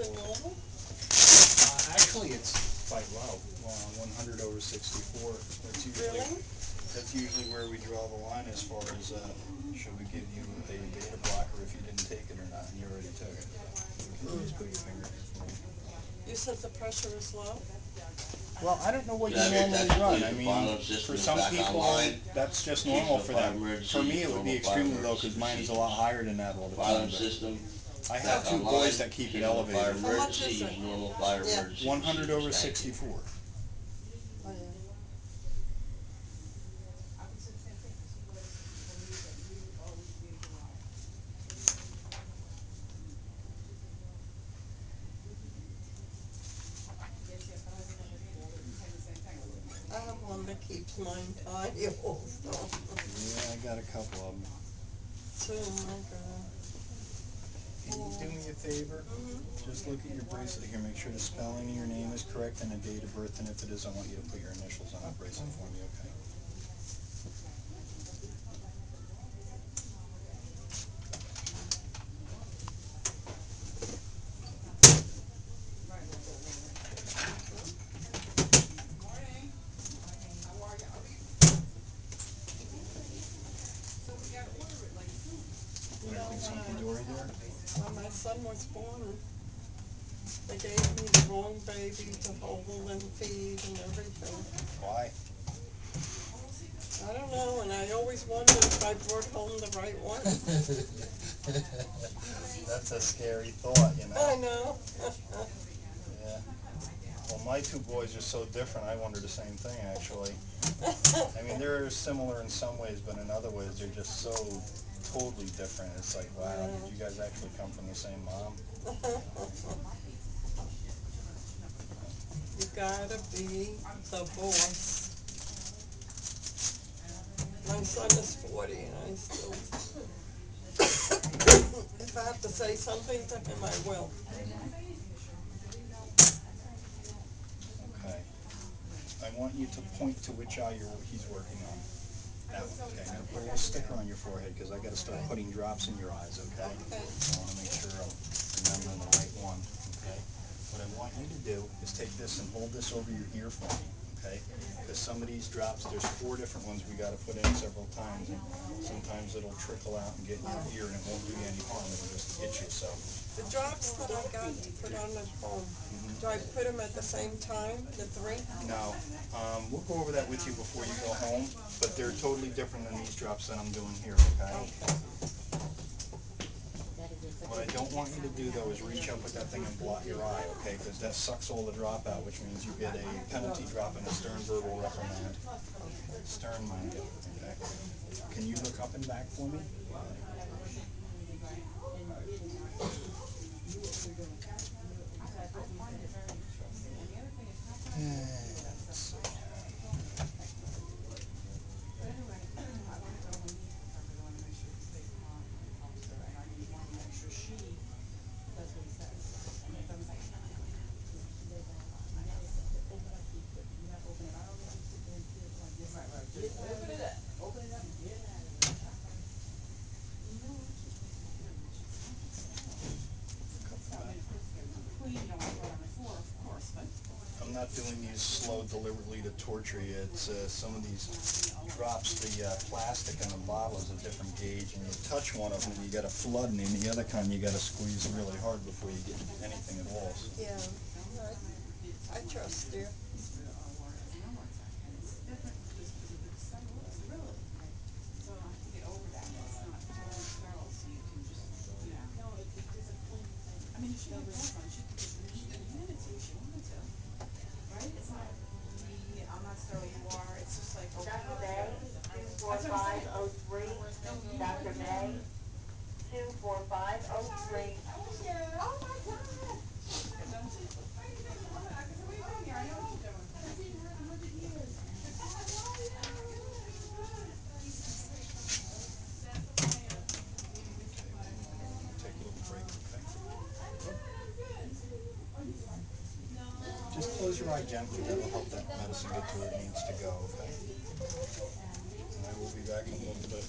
it normal? Actually, it's quite low. 100 over 64. Really? That's usually where we draw the line as far as should we give you a beta blocker if you didn't take it or not, and you already took it. Can you just put your finger here for me? You said the pressure is low? Well, I don't know what you normally run. I mean, for some people, that's just normal for them. For me, it would be extremely low because mine is a lot higher than that all the time. But I have two boys that keep it elevated. How much is it? Yeah. 100 over 64. Oh, yeah. I have one that keeps mine tidy also. Yeah, I got a couple of them. Oh my God. Can you do me a favor? Just look at your bracelet here. Make sure the spelling of your name is correct and the date of birth. And if it is, I want you to put your initials on the bracelet for me, okay? You know, Everything's hunky-dory there? when my son was born, they gave me the wrong baby to hold and feed and everything. Why? I don't know, and I always wondered if I brought home the right one. That's a scary thought, you know? I know. Yeah. Well, my two boys are so different, I wonder the same thing, actually. I mean, they're similar in some ways, but in other ways, they're just so totally different. It's like, wow, did you guys actually come from the same mom? You gotta be the boss. My son is 40 and I still, if I have to say something to him, I will. Okay. I want you to point to which eye he's working on. That one, okay. I'm going to put a little sticker on your forehead because I got to start putting drops in your eyes, okay? Okay. So I want to make sure I'm remembering the right one, okay? What I want you to do is take this and hold this over your ear for me, okay? Because some of these drops, there's 4 different ones we got to put in several times, and sometimes it'll trickle out and get in your ear and it won't do you any harm. It'll just itch you, so. The drops that I got to put on at home, do I put them at the same time, the 3? No. We'll go over that with you before you go home, but they're totally different than these drops that I'm doing here, okay? What I don't want you to do, though, is reach up with that thing and blot your eye, okay? Because that sucks all the drop out, which means you get a penalty drop and a stern verbal reprimand. Stern, mind you, okay? Can you look up and back for me? Let's see. I'm not doing these slow deliberately to torture you. It's some of these drops, the plastic in the bottle is a different gauge, and you touch one of them and you get a flood, and the other kind you got to squeeze really hard before you get anything at all. So. Yeah, I trust you. Dr. May, 24503. Dr. May, 24503. Oh my God! Why are you doing? Because what are you doing here? I know what you're doing. I've seen her in 100 years. Oh yeah, good. It was good. That's the plan. Take a little break, okay? I'm good. Oh, you are? No. Just close your eye gently. That'll help that medicine get to where it needs to go, okay? And I will be back in a little bit.